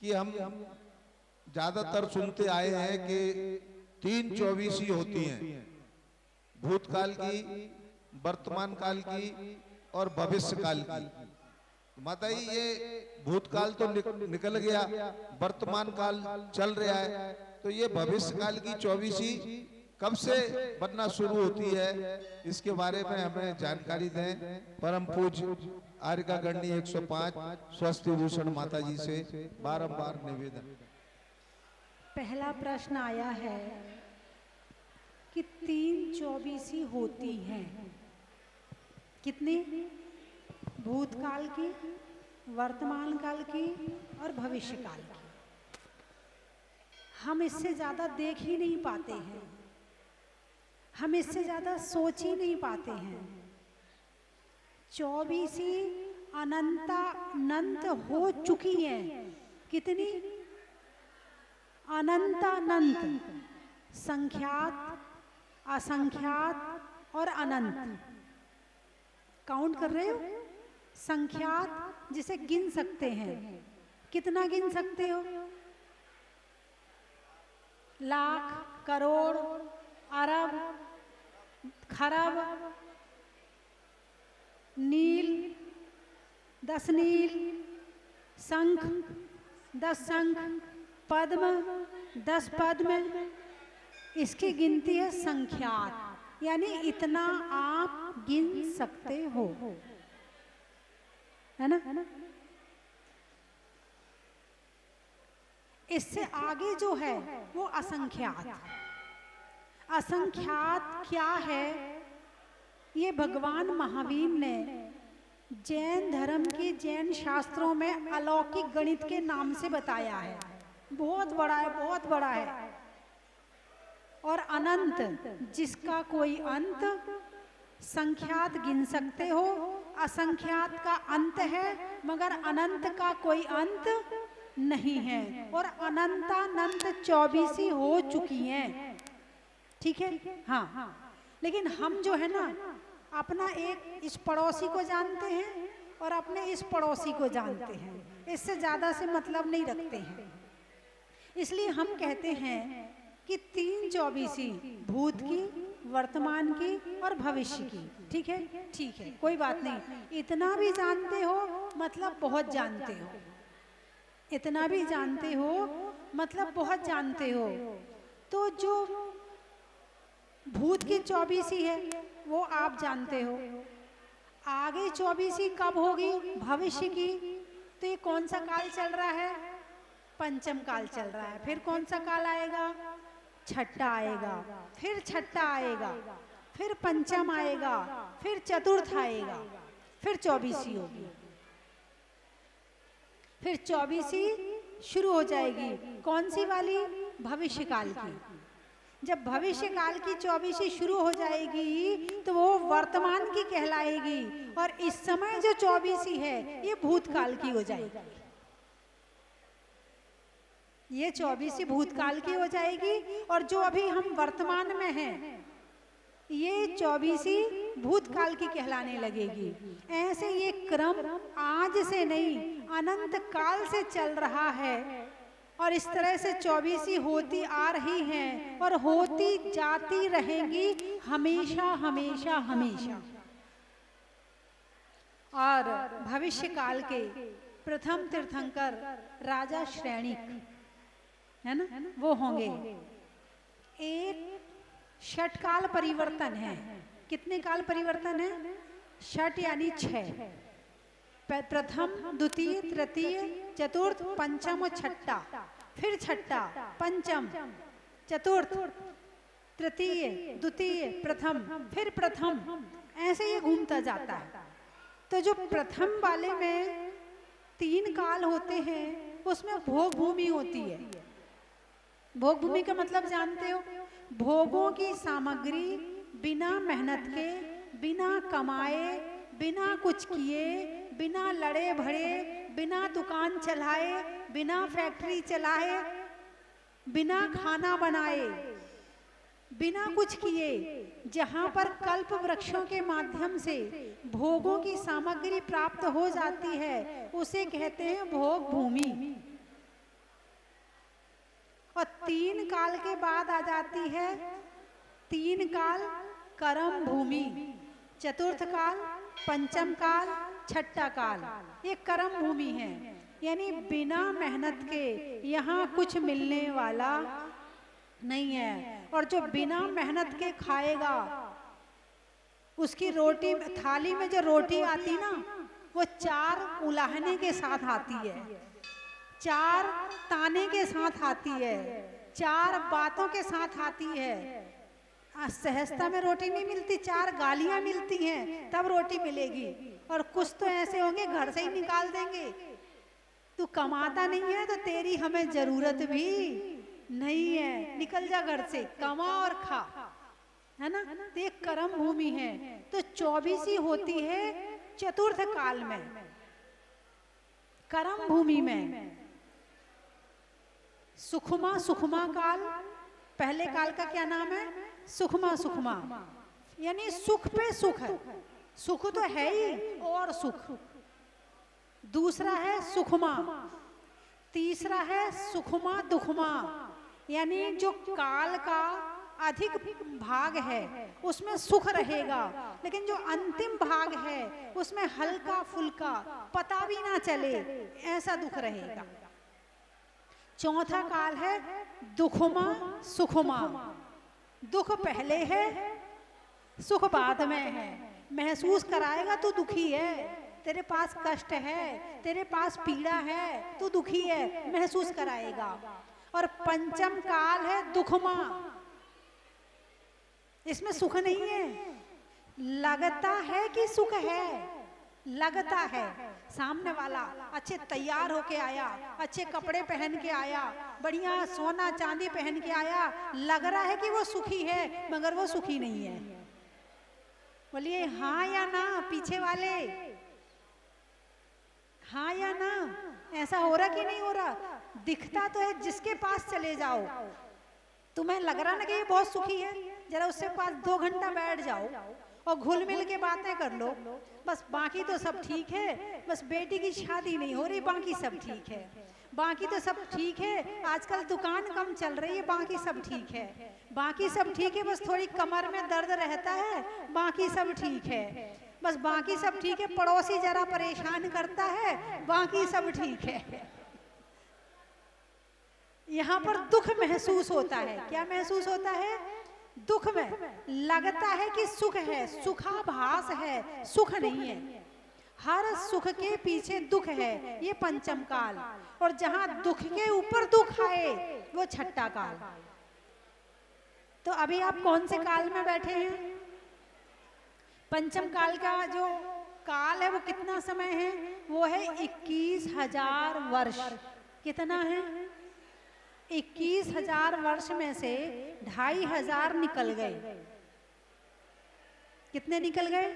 कि हम ज्यादातर सुनते आए हैं कि 3 चौबीसी होती हैं, भूतकाल की, वर्तमान काल की और भविष्य काल की। माता जी ये भूतकाल तो निकल गया, वर्तमान काल चल रहा है, तो ये भविष्य काल की चौबीसी कब से बनना शुरू होती है, इसके बारे में हमें जानकारी दें। परम पूज्य आर्यका गणनी 105 स्वस्ति भूषण माता जी से बारंबार निवेदन। पहला प्रश्न आया है कि 3 चौबीसी होती हैं, कितनी? भूतकाल की, वर्तमान काल की और भविष्य काल की। हम इससे ज्यादा देख ही नहीं पाते हैं, हम इससे ज्यादा सोच ही नहीं पाते हैं। चौबीसी अनंत हो चुकी हैं। कितनी? अनंत, संख्यात, असंख्यात और अनंत। काउंट कर रहे हो? संख्यात जिसे गिन सकते हैं, कितना गिन सकते हो? लाख, करोड़, अरब, खरब, नील, 10 नील, शंख, 10 शंख, पद्म, 10 पद्म। इसकी गिनती है संख्यात, यानी इतना आप गिन सकते हो, है ना? इससे आगे जो है वो असंख्यात। असंख्यात क्या है? ये भगवान महावीर ने जैन धर्म के जैन शास्त्रों में अलौकिक गणित के नाम से बताया है। बहुत बड़ा है, बहुत बड़ा है। और अनंत, जिसका कोई अंत, संख्यात गिन सकते हो, असंख्यात का अंत है मगर अनंत का कोई अंत नहीं है। और अनंतानंत चौबीसी हो चुकी हैं, ठीक है? हाँ, लेकिन हम जो है ना अपना एक इस पड़ोसी को जानते हैं और अपने इस पड़ोसी को जानते हैं, इससे ज्यादा से मतलब नहीं रखते हैं। इसलिए हम कहते हैं कि 3 चौबीसी भूत की, वर्तमान की और भविष्य की। ठीक है, ठीक है, कोई बात नहीं। इतना भी जानते हो मतलब बहुत जानते हो, इतना भी जानते हो मतलब बहुत जानते हो। तो जो भूत की चौबीसी है वो आप जानते हो, आगे चौबीसी कब होगी भविष्य की, तो ये कौन सा काल चल रहा है? पंचम काल चल रहा है। फिर कौन सा काल आएगा? छठा आएगा, फिर छठा आएगा, फिर पंचम आएगा, फिर चतुर्थ आएगा, फिर चौबीसी होगी। फिर चौबीसी शुरू हो जाएगी। कौन सी वाली? भविष्य काल की। जब भविष्य काल की चौबीसी शुरू हो जाएगी तो वो वर्तमान की कहलाएगी, और इस समय जो चौबीसी है ये भूतकाल की हो जाएगी। ये चौबीसी भूतकाल की हो जाएगी, और जो अभी हम वर्तमान में हैं ये चौबीसी भूतकाल की कहलाने लगेगी। ऐसे ये क्रम आज से नहीं अनंत काल से चल रहा है, और इस तरह से चौबीसी होती आ रही हैं और होती जाती रहेंगी हमेशा हमेशा हमेशा। और भविष्य काल के प्रथम तीर्थंकर राजा श्रेणिक है ना, वो होंगे। एक षट काल परिवर्तन है। कितने काल परिवर्तन है? षट यानी 6। प्रथम, द्वितीय, तृतीय, चतुर्थ, पंचम और छठा। फिर छठा, पंचम, चतुर्थ, तृतीय, द्वितीय, प्रथम, फिर प्रथम, ऐसे ये घूमता जाता है। तो जो प्रथम वाले में 3 काल होते हैं उसमें भोग भूमि होती है। भोग भूमि का मतलब जानते हो? भोगों की सामग्री बिना मेहनत के, बिना कमाए, बिना कुछ किए, बिना लड़े भड़े, बिना दुकान चलाए, बिना फैक्ट्री चलाए, बिना खाना बनाए, बिना कुछ किए, जहाँ पर कल्प वृक्षों के माध्यम से भोगों की सामग्री प्राप्त हो जाती है उसे कहते हैं भोग भूमि। और 3 काल के बाद आ जाती है 3 काल कर्म भूमि, चतुर्थ काल, पंचम काल, छठा काल, ये कर्म भूमि है। यानी बिना मेहनत के यहाँ कुछ मिलने वाला नहीं है। और जो बिना मेहनत के खाएगा उसकी रोटी, थाली में जो रोटी आती ना, वो 4 उलाहने के साथ आती है, 4 ताने के साथ आती है, 4 बातों के साथ आती है। सहजता में रोटी नहीं मिलती, 4 गालियां मिलती हैं तब रोटी मिलेगी। और कुछ तो ऐसे होंगे घर से ही निकाल देंगे, तू कमाता नहीं है तो तेरी हमें जरूरत भी नहीं है, निकल जा घर से, कमा और खा, है ना। तो ये कर्म भूमि है। तो 24 होती है चतुर्थ काल में, कर्म भूमि में। सुखमा, सुखमा काल, पहले काल का क्या नाम है? सुखमा, सुखमा, यानी सुख पे सुख है, सुख तो है ही और सुख। दूसरा है सुखमा, तीसरा है सुखमा दुखमा, यानी जो काल का अधिक भाग है उसमें सुख रहेगा, लेकिन जो अंतिम भाग है उसमें हल्का फुल्का, पता भी ना चले ऐसा दुख रहेगा। चौथा काल है दुखमा सुखमा, दुख पहले है सुख बाद में है। महसूस कराएगा तू दुखी है, तेरे पास कष्ट है, तेरे पास पीड़ा है, तू दुखी है, महसूस कराएगा। और पंचम काल है दुखमा, इसमें सुख नहीं है, लगता है कि सुख है, लगता है। सामने वाला अच्छे तैयार होके आया, अच्छे कपड़े पहन के आया, बढ़िया सोना चांदी पहन के आया, लग रहा है कि वो सुखी है मगर वो सुखी नहीं है। बोलिए हाँ या ना पीछे वाले, हाँ या ना? ऐसा हो रहा कि नहीं हो रहा? दिखता तो है, जिसके पास चले जाओ तुम्हें लग रहा ना कि ये बहुत सुखी है, जरा उससे पास 2 घंटा बैठ जाओ और घुल मिल के बातें कर लो, बस बाकी तो सब ठीक है, बस बेटी की शादी नहीं हो रही, बाकी सब ठीक है, बाकी तो सब ठीक है, आजकल दुकान कम चल रही है, बाकी सब ठीक है, बाकी सब ठीक है, बस थोड़ी कमर में दर्द रहता है, बाकी सब ठीक है, बस बाकी सब ठीक है, पड़ोसी जरा परेशान करता है, बाकी सब ठीक है। यहाँ पर दुख महसूस होता है। क्या महसूस होता है? दुख में लगता है कि सुख है, सुखाभास है, सुख नहीं है। हर सुख के पीछे दुख है, ये पंचम काल। और जहां दुख के ऊपर दुख आए वो छठा काल। तो अभी आप कौन से काल में बैठे हैं? पंचम काल का जो काल है वो कितना समय है? वो है 21,000 वर्ष। कितना है? 21,000 वर्ष में से 2,500 निकल गए। कितने निकल गए?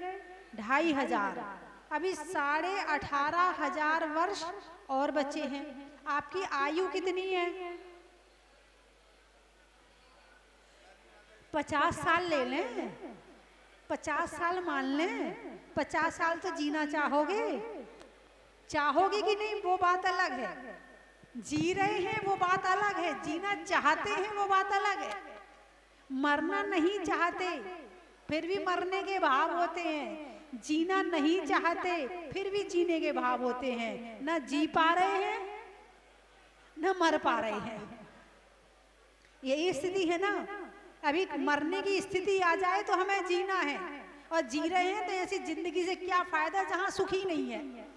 2,500। अभी 18,500 वर्ष और बचे हैं। आपकी आयु कितनी है? 50 साल ले लें, 50 साल मान लें, 50 साल तो जीना चाहोगे? चाहोगे कि नहीं वो बात अलग है, जी रहे हैं वो बात अलग है, जीना चाहते हैं वो बात अलग है। मरना नहीं चाहते फिर भी मरने के भाव होते हैं, जीना नहीं चाहते फिर भी जीने के भाव होते हैं। ना जी पा रहे हैं ना मर पा रहे हैं, यही स्थिति है ना। अभी मरने की स्थिति आ जाए तो हमें जीना है, और जी रहे हैं तो ऐसी जिंदगी से क्या फायदा जहां सुख ही नहीं है।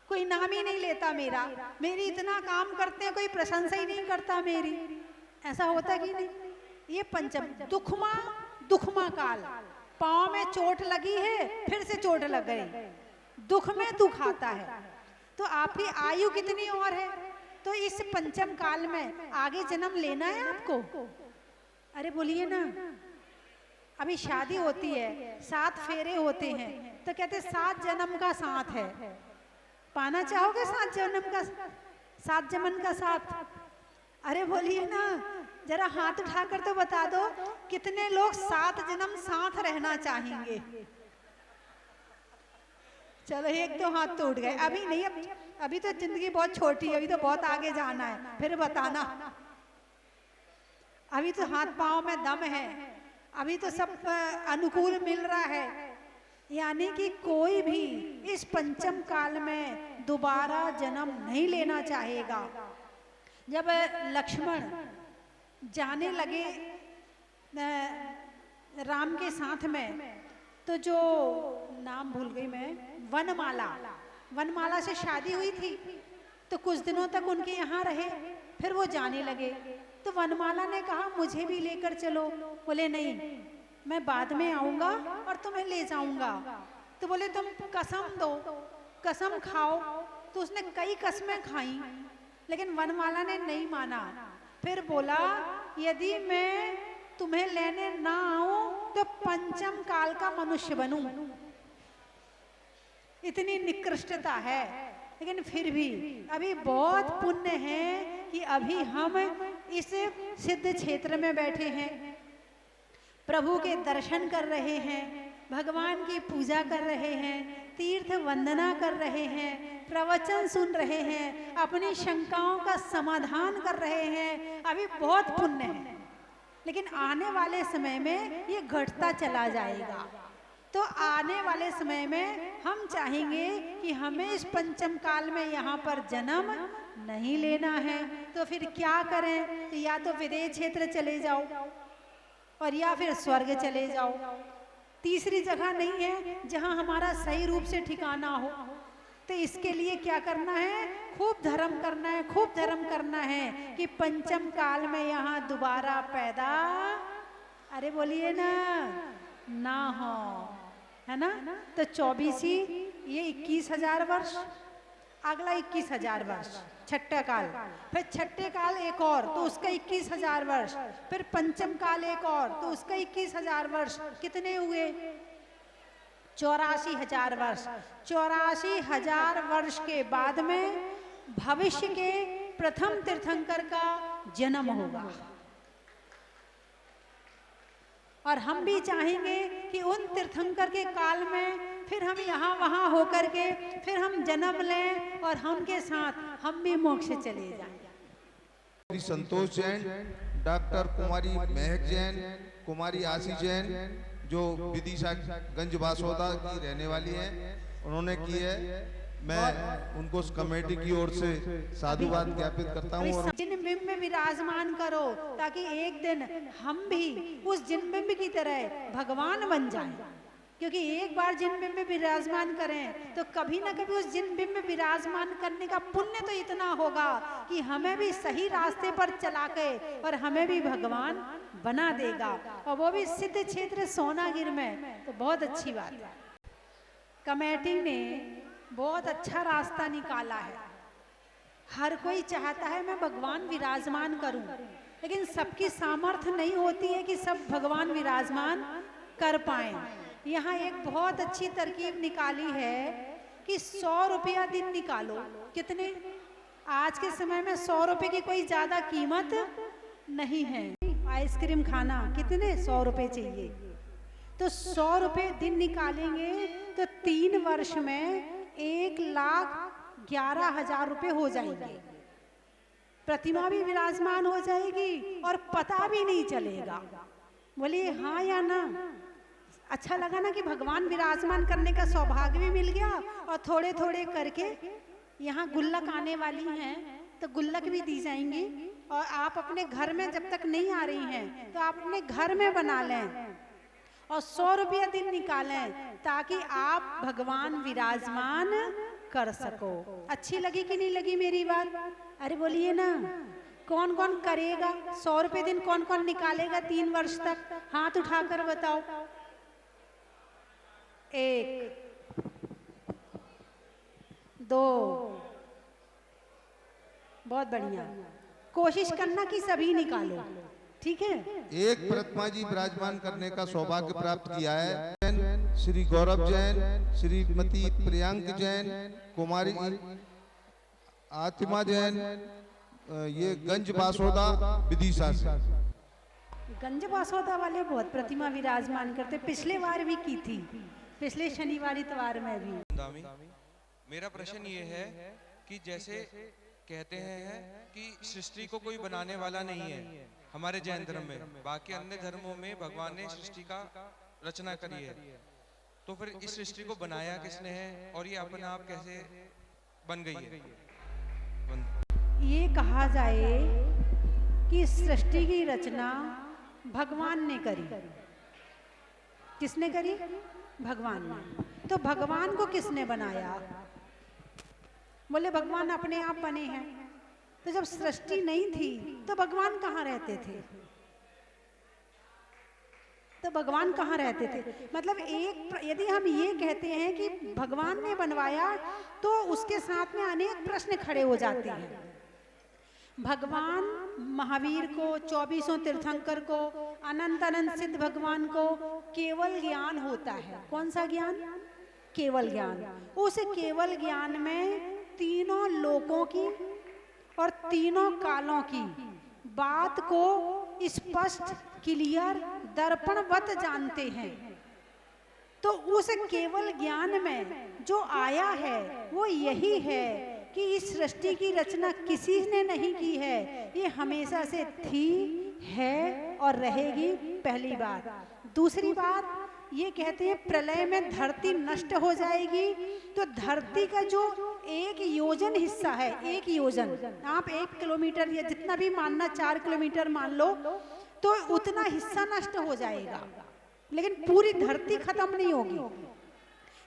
कोई नाम ही नहीं लेता मेरा, मेरी इतना काम करते हैं कोई प्रशंसा ही नहीं करता मेरी, ऐसा होता कि नहीं? ये पंचम दुखमा दुखमा काल। पाँव में चोट लगी है फिर से चोट लग गई, दुख में दुख आता है। तो आपकी आयु कितनी और है? तो इस पंचम काल में आगे जन्म लेना है आपको? अरे बोलिए ना। अभी शादी होती है, 7 फेरे होते हैं, तो कहते 7 जन्म का साथ है। पाना चाहोगे 7 जन्म का, 7 जन्म का साथ? अरे बोलिए ना, जरा हाथ उठाकर तो बता दो कितने लोग 7 जन्म साथ रहना चाहेंगे? चलो एक तो हाथ तो उठ गए। अभी नहीं, अभी तो जिंदगी बहुत छोटी है, अभी तो बहुत आगे जाना है, फिर बताना। अभी तो हाथ पांव में दम है, अभी तो सब अनुकूल मिल रहा है, यानी कि कोई भी इस पंचम काल में दोबारा जन्म नहीं लेना चाहेगा। जब लक्ष्मण जाने लगे राम के साथ में, तो जो नाम भूल गई मैं, वनमाला से शादी हुई थी, तो कुछ दिनों तक उनके यहाँ रहे, फिर वो जाने लगे। तो वनमाला ने कहा मुझे भी लेकर चलो। बोले नहीं, मैं बाद में आऊंगा और तुम्हें ले जाऊंगा। तो बोले तुम कसम दो, कसम खाओ। तो उसने कई कसमें खाई, लेकिन वनमाला ने नहीं माना। फिर बोला यदि मैं तुम्हें लेने ना आऊं तो पंचम काल का मनुष्य बनूं। इतनी निकृष्टता है, लेकिन फिर भी अभी बहुत पुण्य है कि अभी हम इस सिद्ध क्षेत्र में बैठे हैं, प्रभु के दर्शन कर रहे हैं, भगवान की पूजा कर रहे हैं, तीर्थ वंदना कर रहे हैं, प्रवचन सुन रहे हैं, अपनी शंकाओं का समाधान कर रहे हैं। अभी बहुत पुण्य है, लेकिन आने वाले समय में ये घटता चला जाएगा। तो आने वाले समय में हम चाहेंगे कि हमें इस पंचम काल में यहाँ पर जन्म नहीं लेना है। तो फिर क्या करें? तो या तो विदेह क्षेत्र चले जाओ और या फिर स्वर्ग चले जाओ। तीसरी जगह नहीं है जहाँ हमारा सही रूप से ठिकाना हो। तो इसके लिए क्या करना है? खूब धर्म करना है, खूब धर्म करना है कि पंचम काल में यहाँ दोबारा पैदा, अरे बोलिए ना हो, है ना। तो 24 ये 21,000 वर्ष, अगला 21,000 वर्ष छठा काल, फिर छठे काल एक और तो उसका 21,000 वर्ष, फिर पंचम काल एक और तो उसका 21,000 वर्ष। कितने हुए? 84,000 वर्ष। 84,000 वर्ष के बाद में भविष्य के प्रथम तीर्थंकर का जन्म होगा। और हम भी चाहेंगे कि उन तीर्थंकर के काल में फिर हम यहाँ वहाँ होकर के फिर हम जन्म लें और हम के साथ हम भी मोक्ष चले जाएं। संतोष जैन, डॉक्टर कुमारी महक जैन, कुमारी आशी जैन जो विदिशा गंज बासोदा की रहने वाली हैं, उन्होंने की है। मैं उनको उस कमेटी की ओर से साधुवाद ज्ञापित करता हूँ। और जिन बिंब में विराजमान करो ताकि एक दिन हम भी उस जिन बिंब की तरह भगवान बन जाएं। क्योंकि एक बार जिन बिंब में विराजमान करें तो कभी ना कभी उस जिन बिंब में विराजमान करने का पुण्य तो इतना होगा कि हमें भी सही रास्ते पर चला के और हमें भी भगवान बना देगा, और वो भी सिद्ध क्षेत्र सोनागिर में। तो बहुत अच्छी बात है, कमेटी ने बहुत अच्छा रास्ता निकाला है। हर कोई चाहता है मैं भगवान विराजमान करूं, लेकिन सबकी सामर्थ्य नहीं होती है कि सब भगवान विराजमान कर पाए। यहाँ एक बहुत अच्छी तरकीब निकाली है कि 100 रुपया दिन निकालो। कितने? आज के समय में 100 रुपए की कोई ज्यादा कीमत नहीं है। आइसक्रीम खाना कितने? 100 रुपए चाहिए। तो 100 रुपए दिन निकालेंगे तो 3 वर्ष में 1,11,000 रुपए हो जाएंगे। प्रतिमा भी विराजमान हो जाएगी और पता भी नहीं चलेगा। बोलिए हाँ या ना? अच्छा लगा ना कि भगवान विराजमान करने का सौभाग्य भी मिल गया, और थोड़े थोड़े करके यहाँ गुल्लक आने वाली हैं तो गुल्लक भी दी जाएंगी। और आप अपने घर में जब तक नहीं आ रही हैं तो आप अपने घर में बना लें और 100 रुपया दिन निकालें ताकि आप भगवान विराजमान कर सको। अच्छी लगी कि नहीं लगी मेरी बात? अरे बोलिए ना, कौन कौन करेगा? 100 रुपए दिन कौन कौन निकालेगा 3 वर्ष तक? हाथ उठाकर बताओ। 1 2, बहुत बढ़िया। कोशिश करना कि सभी निकालो, ठीक है। एक प्रतिमा जी विराजमान करने का सौभाग्य प्राप्त किया है श्री गौरव जैन, श्रीमती प्रियांक जैन, कुमारी आतिमा जैन, ये गंज बासोदा विदिशा से। गंज बासोदा वाले बहुत प्रतिमा विराजमान करते, पिछले बार भी की थी, पिछले शनिवार इतवार में भी। मेरा प्रश्न ये है कि जैसे कहते हैं कि सृष्टि को कोई बनाने वाला नहीं है हमारे जैन धर्म में, बाकी अन्य धर्मों में भगवान ने सृष्टि का रचना करी है। तो फिर इस सृष्टि को बनाया किसने है और ये अपने आप कैसे बन गई है? ये कहा जाए कि सृष्टि की रचना भगवान ने करी। किसने करी? भगवान ने। तो भगवान को किसने बनाया? बोले भगवान अपने आप बने हैं। तो जब सृष्टि नहीं थी तो भगवान कहाँ रहते थे? तो भगवान कहाँ रहते थे? मतलब यदि हम ये कहते हैं कि भगवान ने बनवाया तो उसके साथ में अनेक प्रश्न खड़े हो जाते हैं। भगवान महावीर को, 24 तीर्थंकर को, अनंत अनंत सिद्ध भगवान को केवल ज्ञान होता है। कौन सा ज्ञान? केवल ज्ञान। उस केवल ज्ञान में तीनों लोकों की और तीनों कालों की बात को स्पष्ट, क्लियर, दर्पणवत जानते हैं। तो उस केवल ज्ञान में जो आया है वो यही है कि इस सृष्टि की रचना किसी ने नहीं की है, ये हमेशा से थी, है और रहेगी। पहली बात। दूसरी बात, ये कहते हैं प्रलय में धरती नष्ट हो जाएगी, तो धरती का जो एक योजन हिस्सा है, एक योजन, आप 1 किलोमीटर या जितना भी मानना, 4 किलोमीटर मान लो, तो उतना हिस्सा नष्ट हो जाएगा, लेकिन पूरी धरती खत्म नहीं होगी,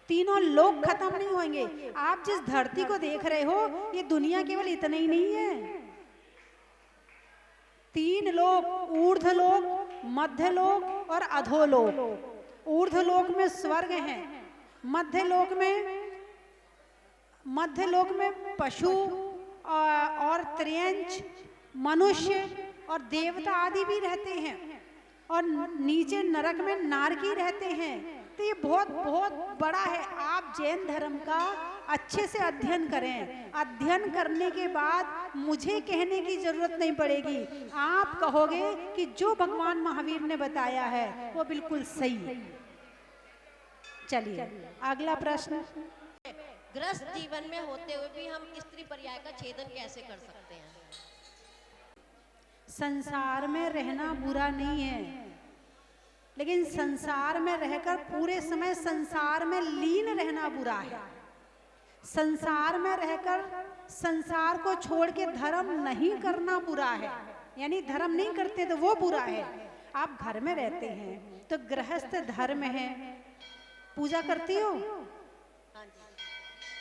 तीनों लोग खत्म नहीं होंगे। आप जिस धरती को देख रहे हो, ये दुनिया केवल इतना ही नहीं है। 3 लोक, ऊर्ध्वलोक, मध्यलोक और अधोलोक। ऊर्ध्वलोक में स्वर्ग है, मध्यलोक में पशु और त्रियंच, मनुष्य और देवता आदि भी रहते हैं, और नीचे नरक में नारकी रहते हैं। तो ये बहुत बहुत बड़ा है। आप जैन धर्म का अच्छे से अध्ययन करें। अध्ययन करने के बाद मुझे कहने की जरूरत नहीं पड़ेगी, आप कहोगे कि जो भगवान महावीर ने बताया है वो बिल्कुल सही है। चलिए अगला प्रश्न। गृहस्थ जीवन में होते हुए भी हम स्त्री पर्याय का छेदन कैसे कर सकते हैं? संसार में रहना बुरा नहीं है, लेकिन संसार में रहकर पूरे समय संसार में लीन रहना बुरा है। संसार में रहकर संसार को छोड़ के धर्म नहीं करना बुरा है, यानी धर्म नहीं करते तो वो बुरा है। आप घर में रहते हैं तो गृहस्थ धर्म है, पूजा करती हो?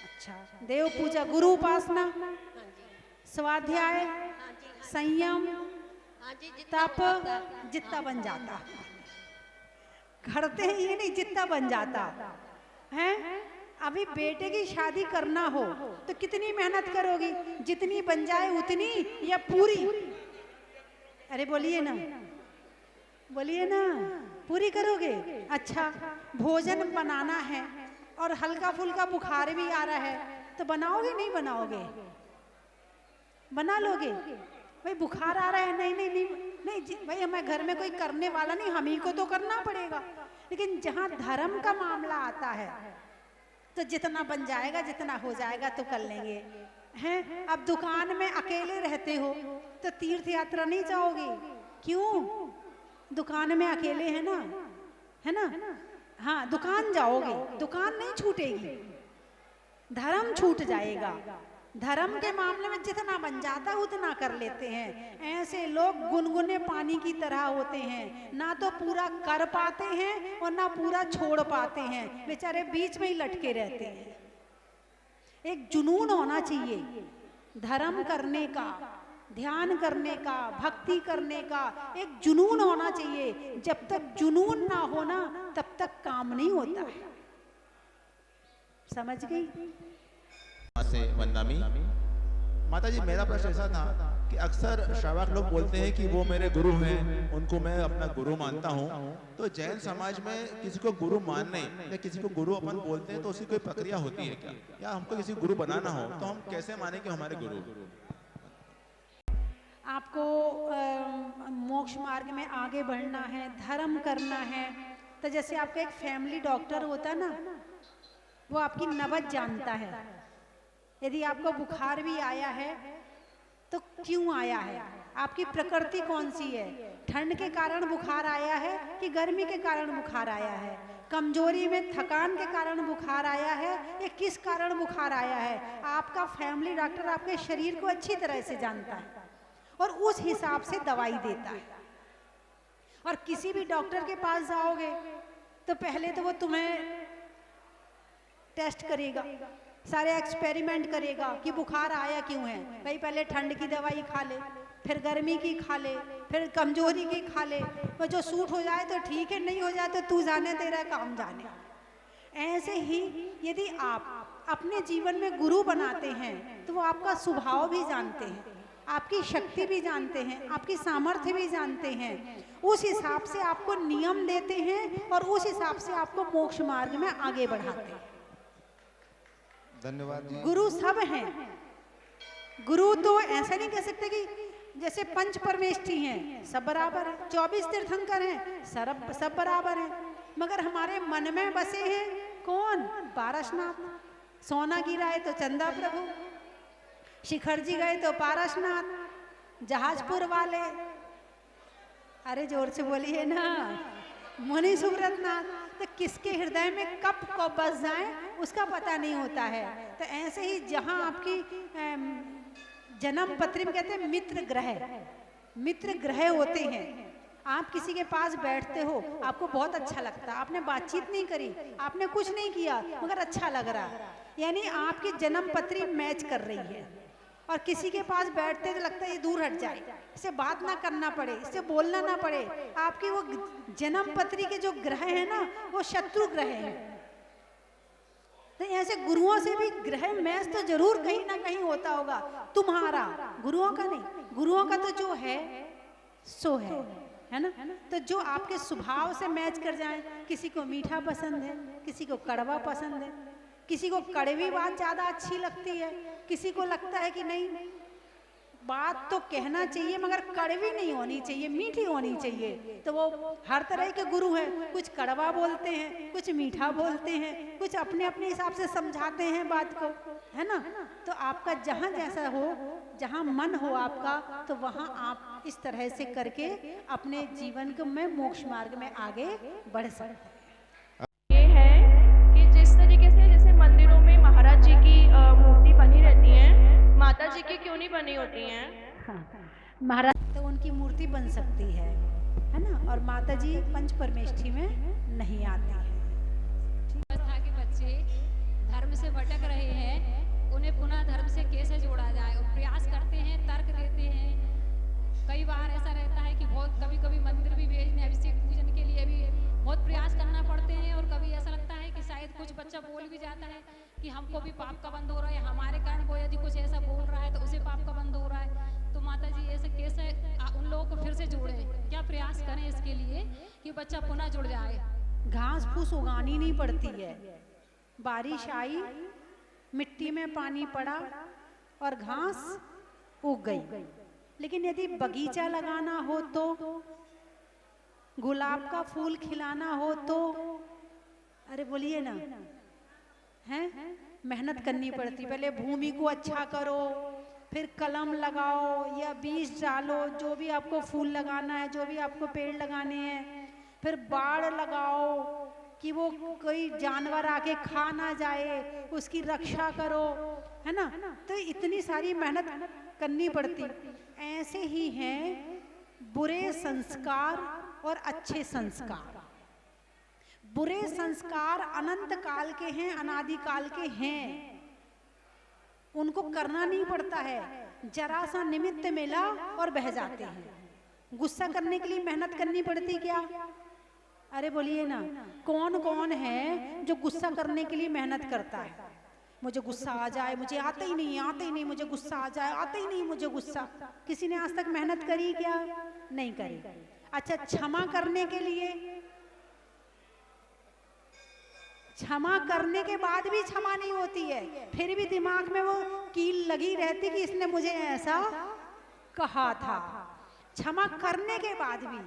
अच्छा, देव पूजा, गुरु उपासना, स्वाध्याय, संयम, तप, जितना बन जाता करते हैं, ये नहीं जितना बन जाता है। अभी बेटे की शादी करना हो तो कितनी मेहनत करोगी? जितनी बन जाए उतनी या पूरी? अरे बोलिए ना, बोलिए ना, पूरी करोगे? अच्छा, भोजन बनाना है और हल्का फुल्का बुखार भी आ रहा है तो बनाओगे नहीं बनाओगे? बना लोगे? भाई बुखार आ रहा है, नहीं नहीं नहीं नहीं भाई, हमें घर में कोई करने वाला नहीं, हम ही को तो करना पड़ेगा। लेकिन जहाँ धर्म का मामला आता है तो जितना बन जाएगा, जितना हो जाएगा तो कर लेंगे हैं। अब दुकान में अकेले रहते हो तो तीर्थ यात्रा नहीं जाओगे? क्यों? दुकान में अकेले है ना, है ना? हाँ, दुकान जाओगे, दुकान नहीं छूटेगी, धर्म छूट जाएगा। धर्म के मामले में जितना बन जाता है उतना कर लेते हैं। ऐसे लोग गुनगुने पानी की तरह होते हैं, ना तो पूरा कर पाते हैं और ना पूरा छोड़ पाते हैं, बेचारे बीच में ही लटके रहते हैं। एक जुनून होना चाहिए धर्म करने का, ध्यान करने का, भक्ति करने का, एक जुनून होना चाहिए। जब तक जुनून ना होना तब तक काम नहीं होता है। समझ गई? से वंदनामी। माता जी, मेरा प्रश्न ऐसा था कि अक्सर श्रावक लोग बोलते हैं कि वो मेरे गुरु हैं, उनको मैं अपना गुरु मानता हूँ। तो जैन समाज में किसी को गुरु मानने या किसी को गुरु अपन बोलते हैं तो उसकी कोई प्रक्रिया होती है क्या? या हमको किसी गुरु बनाना हो तो हम कैसे माने कि हमारे गुरु? आपको मोक्ष मार्ग में आगे बढ़ना है, धर्म करना है, तो जैसे आपका एक फैमिली डॉक्टर होता है ना, वो आपकी नबज जानता है। यदि आपको बुखार भी आया है तो क्यों आया है, आपकी प्रकृति कौन सी है, ठंड के कारण बुखार आया है कि गर्मी के कारण बुखार आया है, कमजोरी में थकान के कारण बुखार आया है या किस कारण बुखार आया है। आपका फैमिली डॉक्टर आपके शरीर को अच्छी तरह से जानता है और उस हिसाब से दवाई देता है। और किसी भी डॉक्टर के पास जाओगे तो पहले तो वो तुम्हें टेस्ट करेगा, सारे एक्सपेरिमेंट करेगा कि बुखार आया क्यों है। भाई पहले ठंड की दवाई खा ले, फिर गर्मी की खा ले, फिर कमजोरी की खा ले, वो जो सूट हो जाए तो ठीक है, नहीं हो जाए तो तू जाने, तेरा काम जाने। ऐसे ही यदि आप अपने जीवन में गुरु बनाते हैं तो वो आपका स्वभाव भी जानते हैं, आपकी शक्ति भी जानते हैं, आपकी सामर्थ्य भी जानते हैं, उस हिसाब से आपको नियम देते हैं और उस हिसाब से आपको मोक्ष मार्ग में आगे बढ़ाते हैं। धन्यवाद जी। गुरु सब हैं। गुरु तो ऐसा नहीं कह सकते कि जैसे पंच परमेष्ठी हैं सब बराबर है, 24 तीर्थंकर हैं सब बराबर हैं, मगर हमारे मन में बसे हैं कौन, पारसनाथ। सोना गिराए तो चंदा प्रभु, शिखर जी गए तो पारसनाथ, जहाजपुर वाले, अरे जोर से बोलिए ना, मुनि सुब्रतनाथ। तो किसके हृदय में कब बस जाए उसका पता नहीं होता है। तो ऐसे ही जहाँ आपकी जन्म पत्री में कहते हैं मित्र ग्रह होते हैं। आप किसी के पास बैठते हो, आपको बहुत अच्छा लगता है, आपने बातचीत नहीं करी, आपने कुछ नहीं किया, मगर अच्छा लग रहा है, यानी आपकी जन्म पत्री मैच कर रही है। और किसी के पास बैठते तो लगता है ये दूर हट जाए, इससे बात ना करना पड़े, इससे बोलना ना पड़े। आपकी वो जन्म पत्री के जो ग्रह है ना, वो शत्रु ग्रह है। तो ऐसे गुरुओं से भी ग्रह मैच तो जरूर कहीं ना कहीं होता होगा, तुम्हारा, गुरुओं का नहीं। गुरुओं का तो जो है सो है ना। तो जो आपके स्वभाव से मैच कर जाए, किसी को मीठा पसंद है, किसी को कड़वा पसंद है, किसी को कड़वी बात ज्यादा अच्छी लगती है, किसी को लगता है कि नहीं बात तो कहना चाहिए मगर कड़वी नहीं होनी चाहिए, मीठी होनी चाहिए। तो वो हर तरह के गुरु हैं, कुछ कड़वा बोलते हैं, कुछ मीठा बोलते हैं, कुछ अपने अपने हिसाब से समझाते हैं बात को, है ना। तो आपका जहाँ जैसा हो, जहाँ मन हो आपका, तो वहाँ आप इस तरह से करके अपने जीवन को में मोक्ष मार्ग में आगे बढ़ सकते हैं। ये है कि जिस तरीके से जैसे मंदिरों में महाराज जी की मूर्ति बनी रहती है, माता जी की क्यों नहीं बनी होती हैं? हाँ, महाराज तो उनकी मूर्ति बन सकती है ना, और माता जी पंच परमेष्ठी में नहीं आती है। अवस्था के बच्चे धर्म से भटक रहे हैं, उन्हें पुनः धर्म से कैसे जोड़ा जाए, और प्रयास करते हैं, तर्क देते हैं। कई बार ऐसा रहता है कि बहुत कभी कभी मंदिर भी भेजने, अभिषेक पूजन के लिए भी बहुत प्रयास करना पड़ते हैं, और कभी ऐसा लगता है कि शायद कुछ बच्चा बोल भी जाता है कि हमको भी पाप का बंध हो रहा है, हमारे कारण वो यदि कुछ ऐसा बोल रहा है तो उसे पाप का बंध हो रहा है। तो माता जी ऐसे कैसे उन लोगों को फिर से जोड़े, क्या प्रयास करें इसके लिए कि बच्चा पुनः जुड़ जाए? घास फूस उगानी नहीं पड़ती है, बारिश आई, मिट्टी में पानी पड़ा और घास उग गई। लेकिन यदि बगीचा लगाना हो तो, गुलाब का फूल खिलाना हो तो, अरे बोलिए ना, हैं मेहनत करनी पड़ती। पहले भूमि को अच्छा करो, फिर कलम लगाओ या बीज डालो, जो भी आपको फूल लगाना है, जो भी आपको पेड़ लगाने हैं, फिर बाड़ लगाओ कि वो कोई जानवर आके खा ना जाए, उसकी रक्षा करो, है ना। तो इतनी सारी मेहनत करनी पड़ती। ऐसे ही हैं बुरे संस्कार और अच्छे संस्कार। बुरे संस्कार अनंत काल के हैं, अनादि काल के हैं, उनको करना नहीं पड़ता है, जरा सा निमित्त मिला और बह जाते हैं। गुस्सा करने के लिए मेहनत करनी पड़ती क्या? अरे बोलिए ना, कौन कौन है जो गुस्सा करने के लिए मेहनत करता है? मुझे गुस्सा आ जाए, मुझे आते ही नहीं, मुझे गुस्सा आ जाए, आते ही नहीं मुझे गुस्सा। किसी ने आज तक मेहनत करी क्या? नहीं करी। अच्छा, क्षमा करने के लिए, क्षमा करने के बाद भी क्षमा नहीं होती है, फिर भी दिमाग में वो कील लगी रहती कि इसने मुझे ऐसा कहा था। क्षमा करने के बाद भी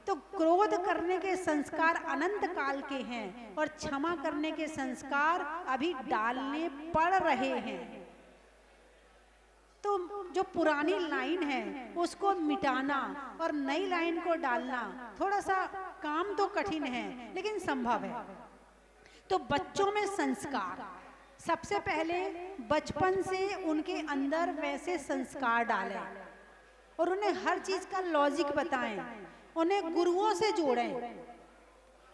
तो क्रोध करने के संस्कार अनंत काल के हैं और क्षमा करने के संस्कार अभी डालने पड़ रहे हैं। तो जो पुरानी लाइन है उसको मिटाना और नई लाइन को डालना थोड़ा सा काम तो कठिन है लेकिन संभव है। तो बच्चों में संस्कार, सबसे पहले बचपन से उनके अंदर वैसे संस्कार डालें और उन्हें हर चीज का लॉजिक बताएं, उन्हें गुरुओं से जोड़ें।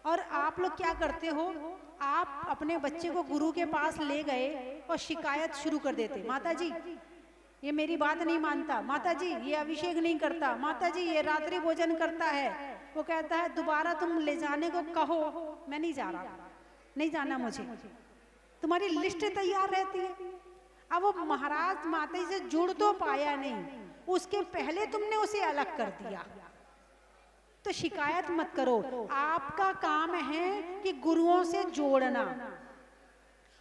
और आप लोग क्या करते हो, आप अपने बच्चे को गुरु के पास ले गए और शिकायत शुरू कर देते, माता जी ये मेरी बात नहीं मानता, माता जी ये अभिषेक नहीं करता, माता जी ये रात्रि भोजन करता है। वो कहता है दोबारा तुम ले जाने को कहो, मैं नहीं जा रहा, नहीं जाना मुझे। तुम्हारी लिस्ट तैयार रहती है। अब वो महाराज माता जी से जुड़ तो पाया नहीं, उसके पहले तुमने उसे अलग कर दिया। तो शिकायत मत करो, आपका काम है कि गुरुओं से जोड़ना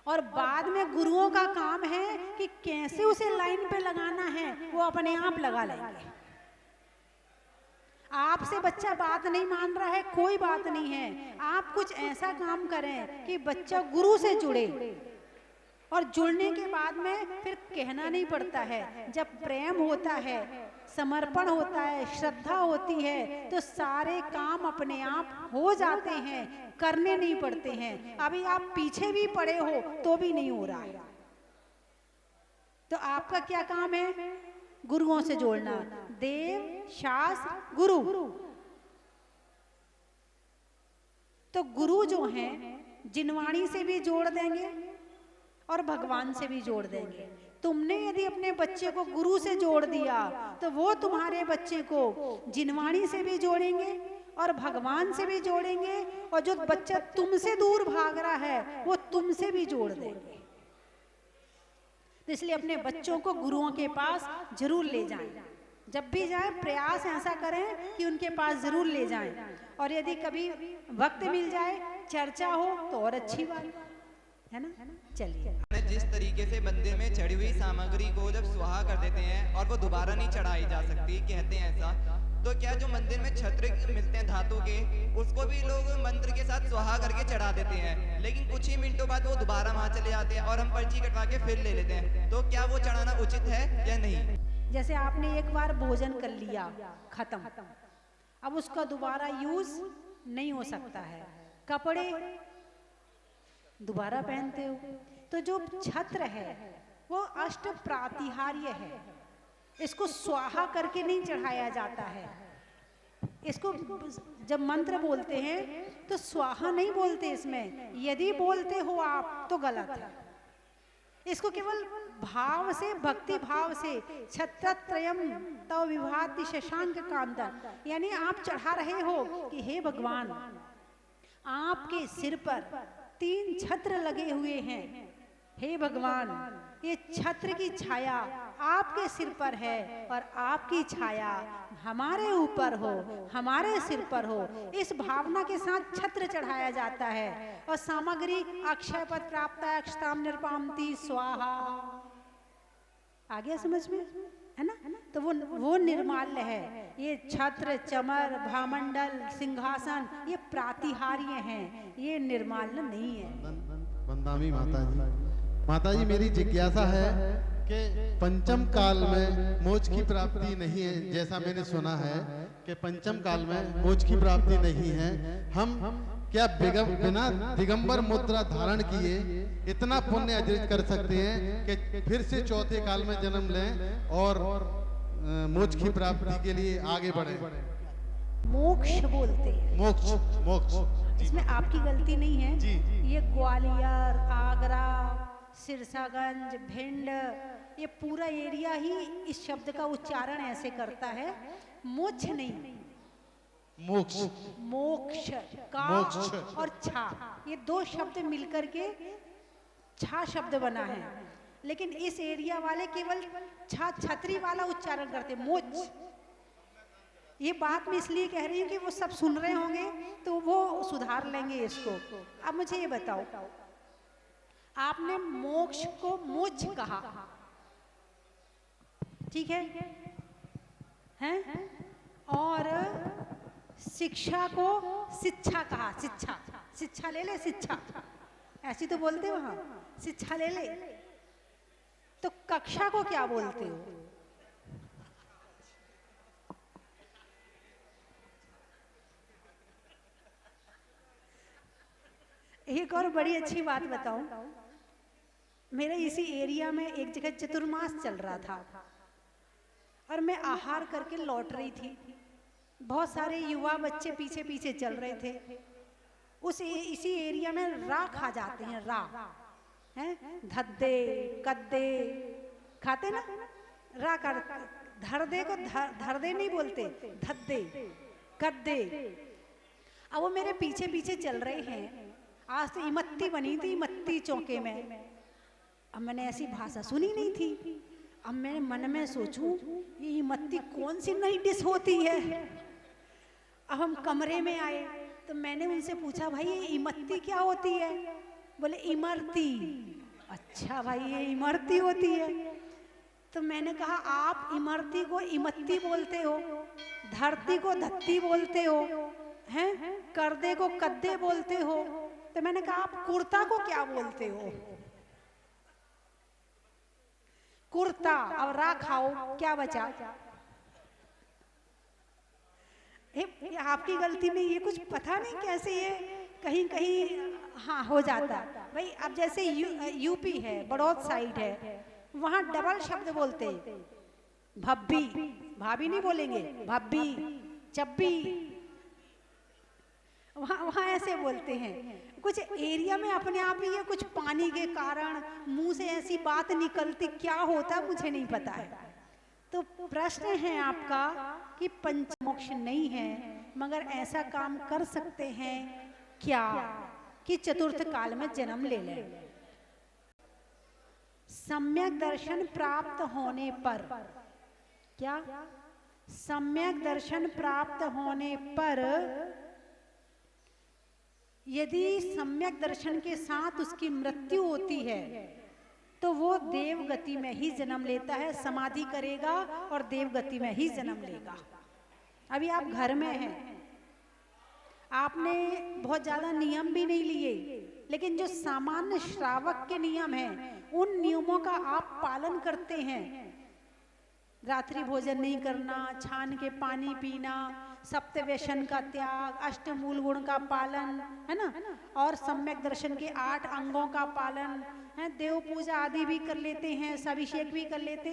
और बाद में गुरुओं का काम है कि कैसे उसे लाइन पे लगाना है, वो अपने आप लगा लेंगे। आपसे बच्चा बात नहीं मान रहा है, कोई बात नहीं है, आप कुछ ऐसा काम करें कि बच्चा गुरु से जुड़े और जुड़ने के बाद में फिर कहना नहीं पड़ता है। जब प्रेम होता है, समर्पण होता है, श्रद्धा होती है तो सारे काम अपने आप हो जाते हैं, करने नहीं पड़ते हैं। अभी आप पीछे भी पड़े हो तो भी नहीं हो रहा है। तो आपका क्या काम है, गुरुओं से जोड़ना, देव शास्त्र गुरु। तो गुरु जो हैं जिनवाणी से भी जोड़ देंगे और भगवान से भी जोड़ देंगे। तुमने यदि अपने बच्चे को गुरु से जोड़ दिया तो वो तुम्हारे बच्चे को जिनवाणी से भी जोड़ेंगे और भगवान से भी जोड़ेंगे, और जो बच्चा तुमसे दूर भाग रहा है वो तुमसे भी जोड़ देंगे। तो इसलिए अपने बच्चों को गुरुओं के पास जरूर ले जाएं। जब भी जाएं प्रयास ऐसा करें कि उनके पास जरूर ले जाएं। और यदि कभी वक्त मिल जाए, चर्चा हो तो और अच्छी बात है ना। चलिए, जिस तरीके से मंदिर में चढ़ी हुई सामग्री को जब स्वाहा कर देते हैं और वो दोबारा नहीं चढ़ाई जा सकती, कहते हैं ऐसा, तो क्या जो मंदिर में छत्र मिलते हैं धातु के, उसको भी लोग मंत्र के साथ स्वाहा करके चढ़ा देते हैं, लेकिन कुछ ही मिनटों बाद वो दोबारा वहां चले जाते हैं और हम पर्ची कटवा के फिर ले लेते हैं। तो क्या वो चढ़ाना उचित है या नहीं? जैसे आपने एक बार भोजन कर लिया, खत्म, अब उसका दोबारा यूज नहीं हो सकता है। कपड़े दोबारा पहनते हो, तो जो छत्र है वो अष्ट प्रातिहार्य है, इसको स्वाहा करके नहीं चढ़ाया जाता है। इसको जब मंत्र बोलते हैं तो स्वाहा नहीं बोलते इसमें, यदि बोलते हो आप तो गलत है। इसको केवल भाव से, भक्ति भाव से, छत्रत्रयम तव विभाति शशांक कांतन, यानी आप चढ़ा रहे हो कि हे भगवान आपके सिर पर 3 छत्र लगे हुए हैं, हे भगवान ये छत्र की छाया आपके सिर पर है और आपकी छाया हमारे ऊपर हो, हमारे सिर पर हो। इस भावना के साथ छत्र चढ़ाया जाता है। और सामग्री अक्षय पद प्राप्त अक्षताम निर्पामती स्वाहा। आ गया समझ में, है ना। तो वो निर्माल्य है। ये छत्र, चमर, भामंडल, सिंहासन ये प्रातिहार्य हैं, ये निर्माल्य नहीं है। वंदामी माता जी मेरी जिज्ञासा है कि पंचम काल में मोक्ष की प्राप्ति नहीं है, जैसा मैंने सुना है कि पंचम काल में मोक्ष की प्राप्ति नहीं है। हम क्या बिना दिगंबर मुद्रा धारण किए इतना पुण्य अर्जित कर सकते हैं कि फिर से चौथे काल में जन्म लें और मोक्ष की प्राप्ति के लिए आगे बढ़े? मोक्ष बोलते हैं, मोक्ष, मोक्ष, इसमें आपकी गलती नहीं है। जी। ये ग्वालियर, आगरा, सिरसागंज, भिंड, ये पूरा एरिया ही इस शब्द का उच्चारण ऐसे करता है। मोक्ष नहीं, मोक्ष, मोक्ष का मोक्ष। और छा, ये 2 शब्द मिलकर के छा शब्द बना है। लेकिन इस एरिया वाले केवल छा छतरी वाला उच्चारण करते, मोक्ष। ये बात मैं इसलिए कह रही हूँ कि वो सब सुन रहे होंगे तो वो सुधार लेंगे इसको। अब मुझे ये बताओ, आपने मोक्ष को मोक्ष कहा, ठीक है, हैं? और शिक्षा को शिक्षा कहा, शिक्षा, शिक्षा ले ले, शिक्षा ऐसी तो बोलते वहां, शिक्षा ले ले। तो कक्षा को क्या बोलते हो? एक और बड़ी अच्छी बात बताऊं, मेरे इसी एरिया में एक जगह चतुर्मास चल रहा था और मैं आहार करके लौट रही थी। बहुत सारे युवा बच्चे पीछे पीछे चल रहे थे। इसी एरिया में रा खा जाते हैं, रा हैं, धद्दे कद्दे खाते ना, रा कर धरदे को धरदे नहीं बोलते, धद्दे कद्दे। अब वो मेरे पीछे पीछे चल रहे हैं। आज तो इमत्ती बनी थी, इमत्ती चौके में। अब मैंने ऐसी भाषा सुनी नहीं थी। अब मैं मन में सोचूं ये इमत्ती कौन सी नई डिश होती है। अब हम कमरे में आए तो मैंने उनसे पूछा, भाई ये इमत्ती क्या होती है? बोले इमरती। अच्छा भाई ये इमरती होती है। तो मैंने कहा आप इमरती को इमत्ती बोलते हो, धरती को धत्ती बोलते हो, हैं, करदे को कद्दे बोलते हो, तो मैंने कहा आप कुर्ता को क्या बोलते हो? कुर्ता। अब रा खाओ, क्या बचा? ये आपकी गलती नहीं, ये कुछ पता नहीं कैसे ये कहीं कहीं हाँ हो जाता भाई। अब जैसे यूपी है, बड़ौद साइड है, वहां डबल शब्द बोलते, भब्बी, भाभी नहीं बोलेंगे, भब्बी, चब्बी, वहां ऐसे बोलते हैं। कुछ एरिया में अपने आप ही ये कुछ पानी के कारण मुंह से ऐसी बात निकलती, क्या होता मुझे नहीं पता है। तो प्रश्न है आपका कि पंचमोक्ष नहीं है, मगर ऐसा काम कर सकते हैं क्या कि चतुर्थ काल में जन्म ले लें। सम्यक दर्शन प्राप्त होने पर, क्या सम्यक दर्शन प्राप्त होने पर यदि सम्यक दर्शन के साथ उसकी मृत्यु होती है तो वो देव गति में ही जन्म लेता है, समाधि करेगा और देव गति में ही जन्म लेगा। अभी आप घर में हैं, आपने बहुत ज्यादा नियम भी नहीं लिए, लेकिन जो सामान्य श्रावक के नियम हैं उन नियमों का आप पालन करते हैं। रात्रि भोजन नहीं करना, छान के पानी पीना, सप्त व्यसन का त्याग, अष्टमूल गुण का पालन, है ना, और सम्यक दर्शन के 8 अंगों का पालन है, देव पूजा आदि भी कर लेते हैं, अभिषेक भी कर लेते।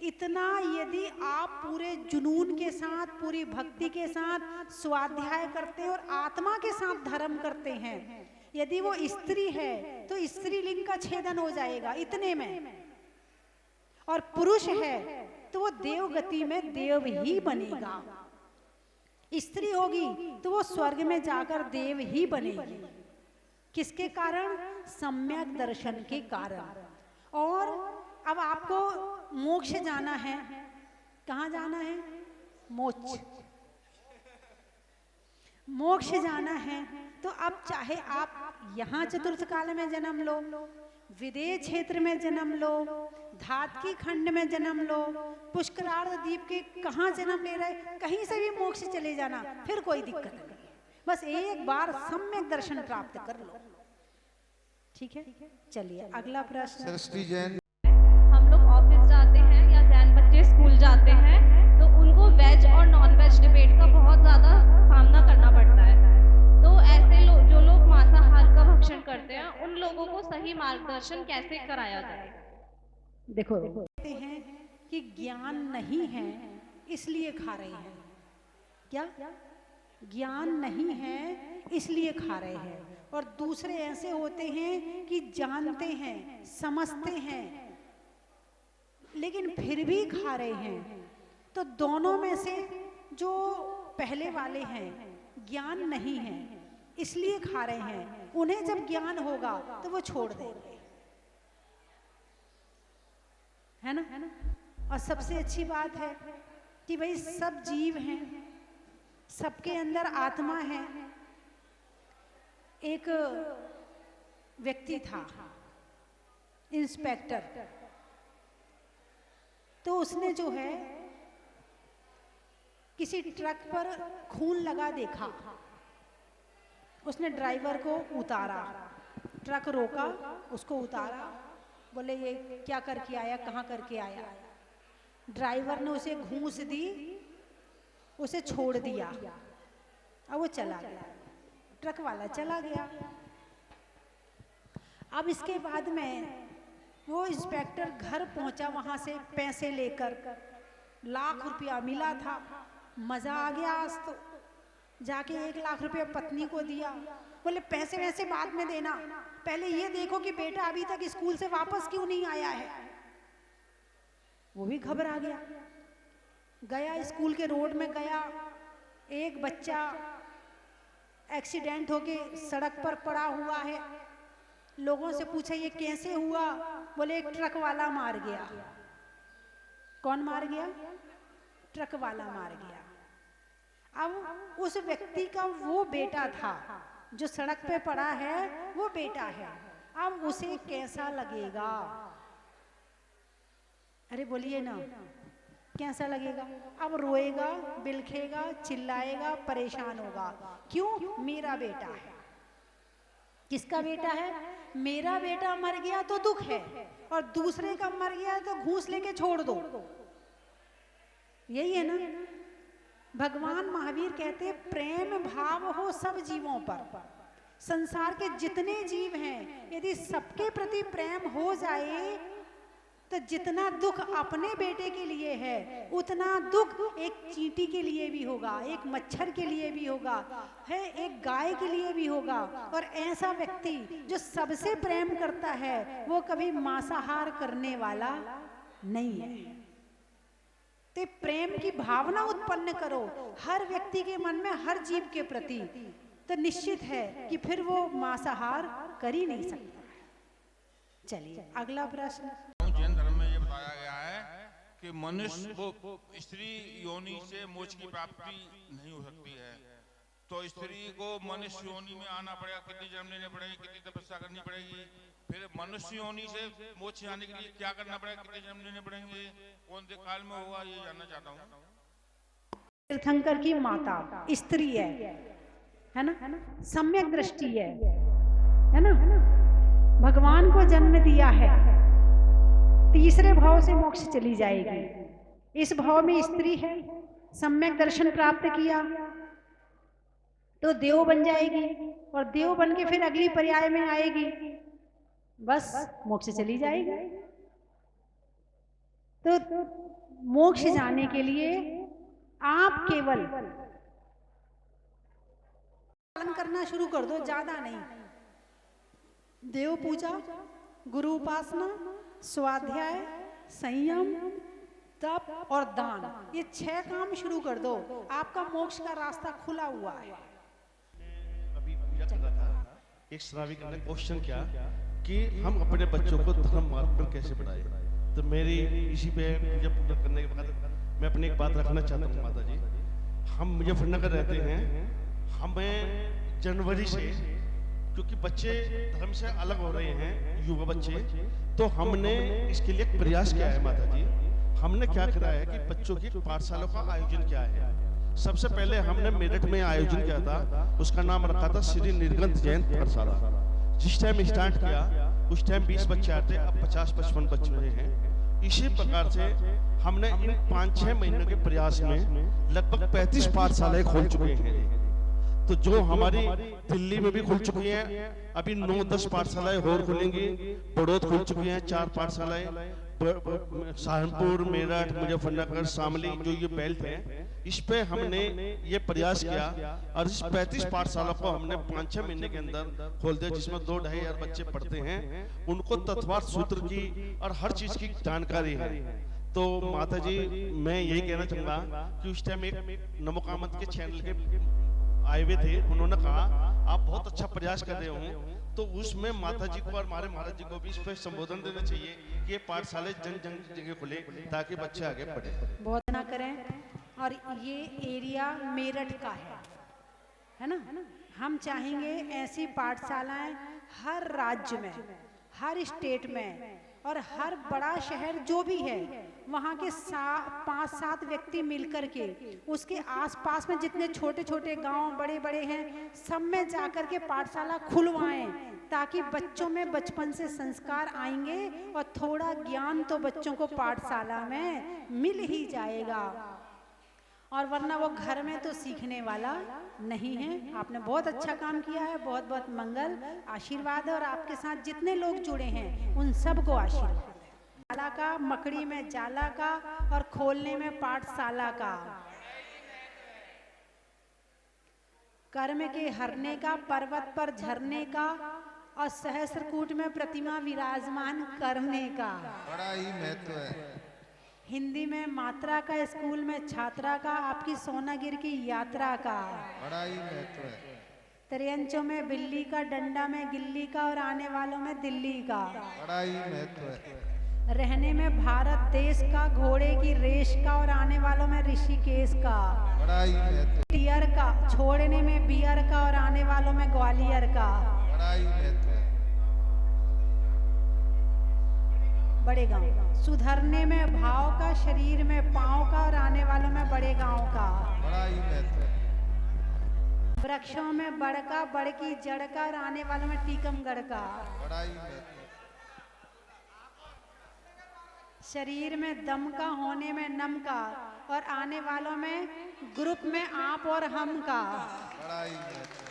इतना यदि आप पूरे जुनून के साथ, पूरी भक्ति के साथ स्वाध्याय करते हैं और आत्मा के साथ धर्म करते हैं, यदि वो स्त्री है तो स्त्री लिंग का छेदन हो जाएगा इतने में, और पुरुष है तो वो देव गति में देव ही बनेगा। स्त्री होगी तो वो स्वर्ग में जाकर देव ही बनेगी। किसके कारण? सम्यक दर्शन के कारण। और अब आपको मोक्ष जाना है, कहाँ जाना है? मोक्ष, मोक्ष जाना है। तो अब चाहे आप यहाँ चतुर्थ काल में जन्म लो, विदेह क्षेत्र में जन्म लो, धातकी खंड में जन्म लो, पुष्करार्ध द्वीप के कहाँ जन्म ले रहे, कहीं से भी मोक्ष चले जाना, फिर कोई दिक्कत नहीं। बस एक बार सम्यक दर्शन प्राप्त कर लो। ठीक है, चलिए अगला प्रश्न। सृष्टि जैन। हम लोग ऑफिस जाते हैं या जैन बच्चे स्कूल जाते हैं तो उनको वेज और नॉन वेज डिबेट का बहुत ज़्यादा सामना करना पड़ता है। तो ऐसे लोग जो लोग मांसाहार का भक्षण करते हैं उन लोगों को सही मार्गदर्शन कैसे कराया जाए? देखो, कहते हैं कि ज्ञान नहीं है इसलिए खा रहे हैं। क्या? ज्ञान नहीं है इसलिए खा रहे हैं। और दूसरे ऐसे होते हैं कि जानते हैं, समझते हैं, लेकिन फिर भी खा रहे हैं। तो दोनों में से जो पहले वाले हैं, ज्ञान नहीं है इसलिए खा रहे हैं, उन्हें जब ज्ञान होगा तो वो छोड़ देंगे, है ना। और सबसे अच्छी बात है कि भाई सब जीव हैं, सबके अंदर आत्मा है। एक व्यक्ति था, इंस्पेक्टर, तो उसने जो है किसी ट्रक पर खून लगा देखा। उसने ड्राइवर को उतारा, ट्रक रोका, उसको उतारा, बोले ये क्या करके आया, कहाँ करके आया। ड्राइवर ने उसे घूंस दी, उसे छोड़ दिया और वो चला गया, ट्रक वाला चला गया। अब इसके बाद में वो इंस्पेक्टर घर पहुंचा, वहां से पैसे लेकर, लाख रुपया मिला था, मजा आ गया आज तो। जाके 1 लाख रुपया पत्नी को दिया, बोले पैसे वैसे बाद में देना, पहले ये देखो कि बेटा अभी तक स्कूल से वापस क्यों नहीं आया है। वो भी घबरा गया, गया स्कूल के रोड में गया, एक बच्चा एक्सीडेंट होके सड़क पर पड़ा हुआ है। लोगों से पूछा ये कैसे हुआ, बोले एक ट्रक वाला मार गया। कौन मार गया? ट्रक वाला मार गया। अब उस व्यक्ति का वो बेटा था जो सड़क पे पड़ा है, वो बेटा है, अब उसे कैसा लगेगा? अरे बोलिए ना, कैसा लगेगा? अब रोएगा, बिलखेगा, चिल्लाएगा, परेशान होगा। क्यों? मेरा बेटा है। किसका बेटा है? मेरा बेटा मर गया तो दुख है, और दूसरे का मर गया तो घूस लेके छोड़ दो। यही है ना। भगवान महावीर कहते प्रेम भाव हो सब जीवों पर। संसार के जितने जीव हैं, यदि सबके प्रति प्रेम हो जाए तो जितना दुख अपने बेटे के लिए है, उतना दुख एक चींटी के लिए भी होगा, एक मच्छर के लिए भी होगा, है एक गाय के लिए भी होगा। और ऐसा व्यक्ति जो सबसे प्रेम करता है, वो कभी मांसाहार करने वाला नहीं है। तो प्रेम की भावना उत्पन्न करो हर व्यक्ति के मन में, हर जीव के प्रति, तो निश्चित है कि फिर वो मांसाहार कर ही नहीं सकता। चलिए अगला प्रश्न। जैन धर्म में ये बताया गया है कि मनुष्य को स्त्री योनि से मोक्ष की प्राप्ति नहीं हो सकती है, तो स्त्री को मनुष्य योनि में आना पड़ेगा, कितनी जन्म लेने पड़ेगी, कितनी तपस्या करनी पड़ेगी, फिर मनुष्य योनि से मोक्ष आने के लिए क्या करना पड़ेगा, कितने जन्म लेने पड़ेंगे, कौन से काल में होगा, ये जानना चाहता हूँ। तीर्थंकर की माता स्त्री है ना, सम्यक दृष्टि है ना, भगवान को जन्म दिया है, तीसरे भाव से मोक्ष चली जाएगी। इस भाव में स्त्री है, सम्यक दर्शन प्राप्त किया तो देव बन जाएगी, और देव बन के फिर अगली पर्याय में आएगी, बस मोक्ष चली जाएगी। तो मोक्ष जाने के लिए आप केवल पालन करना शुरू कर दो, ज्यादा नहीं। देव पूजा, गुरु उपासना, स्वाध्याय, संयम, तप और दान, ये 6 काम शुरू कर दो, आपका मोक्ष का रास्ता खुला हुआ है। अभी एक श्राविक ने क्वेश्चन किया कि हम अपने बच्चों को धर्म मार्ग पर कैसे बढ़ाएं, तो मेरी इसी पे पूजा पूजा करने के बाद मैं अपनी एक बात रखना चाहता हूँ माता जी। हम मुजफ्फरनगर रहते हैं, हमें जनवरी से, क्योंकि बच्चे धर्म से अलग हो रहे हैं, युवा बच्चे, तो हमने इसके लिए एक प्रयास किया है माता जी। हमने क्या करा है कि बच्चों की पाठशालाओं का आयोजन किया है। सबसे पहले हमने मेरठ में आयोजन किया था, उसका नाम रखा था श्री निर्गंत जैन पाठशाला। जिस टाइम स्टार्ट किया उस टाइम 20 बच्चे आते, अब 50-55 बच्चे रहे हैं। इसी प्रकार से हमने इन 5-6 महीनों के प्रयास में लगभग 35 पाठशालाएं खोल चुके हैं। तो जो हमारी दिल्ली में भी खुल चुकी हैं, अभी 9-10 पाठशालाएं और खुलेंगी, बड़ौद खुल चुकी हैं 4 पाठशालाएं, सहारनपुर, मेरठ, मुजफ्फरनगर, शामली, जो ये बेल्ट है, इस पे हमने ये प्रयास किया और इस 35 पाठशाला को हमने 5-6 महीने के अंदर खोल दिया, जिसमें 2-2.5 हजार बच्चे पढ़ते हैं। उनको तत्वार्थ सूत्र की और हर चीज की जानकारी है। तो माता जी मैं यही कहना चाहूंगा कि उस टाइम एक नमोकामत के चैनल के आए हुए थे, उन्होंने कहा आप बहुत अच्छा प्रयास कर रहे हो, तो उसमें माता जी को और हमारे महाराज जी को भी इस पर संबोधन देना चाहिए कि ये पाठशाला जन जगह खुले ताकि बच्चे आगे बढ़े। बहुत ना करें। और ये एरिया मेरठ का है ना, हम चाहेंगे ऐसी पाठशालाएं हर राज्य में, हर स्टेट में, और हर बड़ा शहर जो भी है वहाँ के 5-7 व्यक्ति मिलकर के उसके आसपास में जितने छोटे छोटे गांव बड़े बड़े हैं सब में जाकर के पाठशाला खुलवाएं, ताकि बच्चों में बचपन से संस्कार आएंगे और थोड़ा ज्ञान तो बच्चों को पाठशाला में मिल ही जाएगा, और वरना वो घर में तो सीखने वाला नहीं है। आपने बहुत अच्छा काम किया है, बहुत बहुत मंगल आशीर्वाद है, और आपके साथ जितने लोग जुड़े हैं उन सबको आशीर्वाद है। जाला का, मकड़ी में जाला का और खोलने में पाठशाला का, कर्म के हरने का, पर्वत पर झरने का और सहस्त्रकूट में प्रतिमा विराजमान करने का। बड़ा ही महत्व है। हिंदी में मात्रा का, स्कूल में छात्रा का, आपकी सोनागिर की यात्रा का। बड़ा ही महत्व है। त्रियंचों में बिल्ली का, डंडा में गिल्ली का और आने वालों में दिल्ली का। बड़ा ही महत्व है। रहने में भारत देश का, घोड़े की रेस का और आने वालों में ऋषिकेश का। बड़ा ही महत्व है। टियर का, छोड़ने में बियर का और आने वालों में ग्वालियर का। बड़ा ही महत्व है। बड़े गांव, सुधरने में भाव का, शरीर में पांव का और आने वालों में बड़े गांव का। बड़ा ही महत्व है। वृक्षों में बड़ का, बड़ की जड़ का और आने वालों में टीकमगढ़ का। बड़ा ही महत्व है। शरीर में दम का, होने में नम का और आने वालों में ग्रुप में आप और हम का। बड़ा ही महत्व है।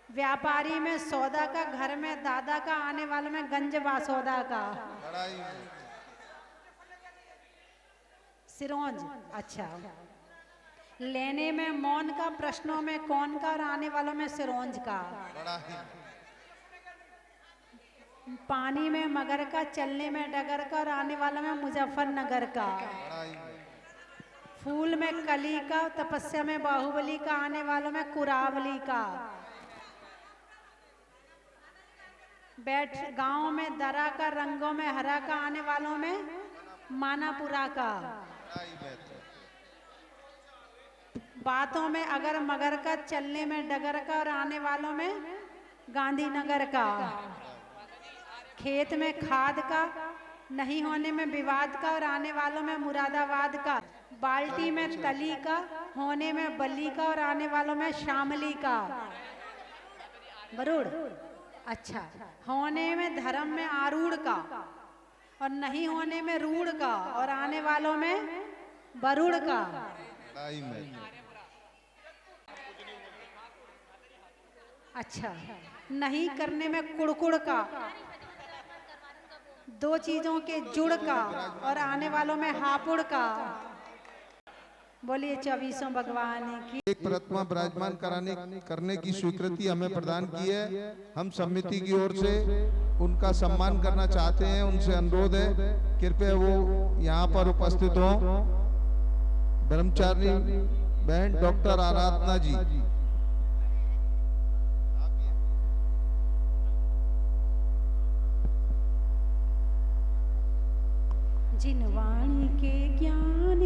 व्यापारी में सौदा का, घर में दादा का, आने वालों में गंज बासौदा का। बड़ा ही महत्व है। सिरोंज, अच्छा। लेने में मौन का, प्रश्नों में कौन का और आने वालों में सिरोंज का। बड़ा ही पानी में मगर का, चलने में डगर का और आने वालों में मुजफ्फरनगर का। बड़ा ही फूल में कली का, तपस्या में बाहुबली का, आने वालों में कुरावली का। बैठ गांव में दरा का, रंगों में हरा का, आने वालों में मानापुरा का। बातों में अगर मगर का, चलने में डगर का और आने वालों में गांधीनगर का। खेत में खाद का, नहीं होने में विवाद का और आने वालों में मुरादाबाद का। बाल्टी में तली का, होने में बली का और आने वालों में शामली का। बरूड़, अच्छा। होने में धर्म में आरूढ़ का और नहीं होने में रूढ़ का और आने वालों में बरूढ़ का। अच्छा। नहीं करने में कुड़कुड़ का, दो चीजों के जुड़ का और आने वालों में हापुड़ का। बोलिए 24 भगवान की। एक प्रतिमा विराजमान करने की स्वीकृति हमें प्रदान की है। हम समिति की ओर से उनका सम्मान करना चाहते हैं। उनसे अनुरोध है कृपया वो यहाँ पर उपस्थित हो। ब्रह्मचारी बहन डॉक्टर आराधना जी। जिन वाणी के ज्ञान